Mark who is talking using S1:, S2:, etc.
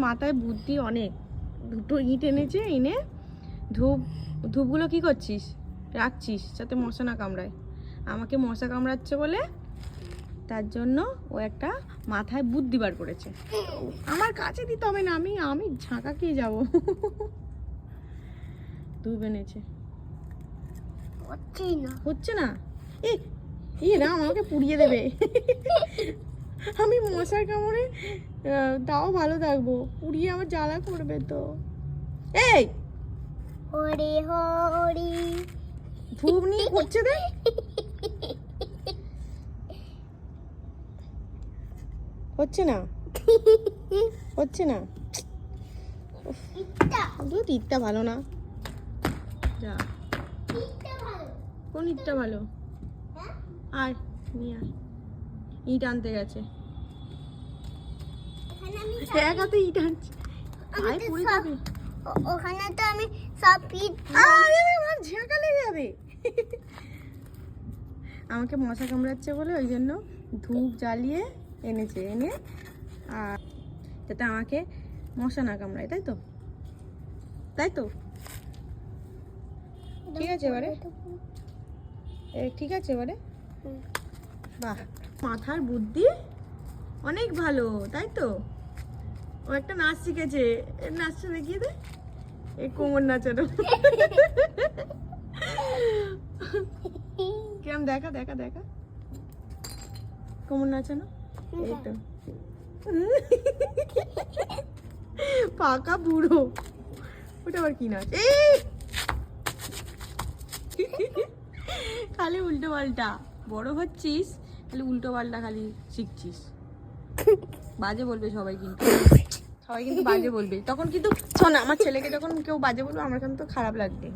S1: মাথায় বুদ্ধি অনেক। দুটো ইট এনেছে, এনে ধূপগুলো কি করছিস, রাখছিস যাতে মশা না কামড়ায়। আমাকে মশা কামড়াচ্ছে বলে তার জন্য ও একটা মাথায় বুদ্ধি বার করেছে। আমার কাছে দিতে হবে না, আমি ঝাঁকা খেয়ে যাবো। ধূপ এনেছে, হচ্ছে না। এ রাম, আমাকে পুড়িয়ে দেবে। আমি মশার কামড়ে তাও ভালো থাকবো, পুড়িয়ে আমার জ্বালা করবে তো। এই
S2: হরি হরি
S1: ধূপ নিয়ে করছে দে। হচ্ছে না, হচ্ছে না। দুধ ইটটা ভালো না। যা, কোন ইটটা ভালো? আর নিয়ে আয়, ইট আনতে গেছে। এক হাতে ইট আনছে, পায়ে পড়ে যাবে।
S2: ওখানে তো আমি সব ইট,
S1: আরে আমার ঝাঁকা লেগে যাবে। আমাকে মশা কামড়াচ্ছে বলে ওই জন্য ধূপ জ্বালিয়ে এনেছে, এনে আর যাতে আমাকে মশা না কামড়ায়, তাই তো? তাই তো, ঠিক আছে এবারে, ঠিক আছে এবারে। বাহ, মাথার বুদ্ধি অনেক ভালো, তাই তো? ও একটা নাচ শিখেছে, নাচটা দেখিয়ে দে। এই কোমর নাচানো। কেমন, দেখা দেখা দেখা, কোমর নাচানো। এই তো পাকা বুড়ো। ওটা আবার কি নাচ? খালি উল্টো পাল্টা, বড় হচ্ছিস খালি উল্টো পাল্টা খালি শিখছিস। বাজে বলবে সবাই, কিন্তু সবাই কিন্তু বাজে বলবে তখন। কিন্তু শোন, আমার ছেলেকে যখন কেউ বাজে বলবে আমার কিন্তু খারাপ লাগবে।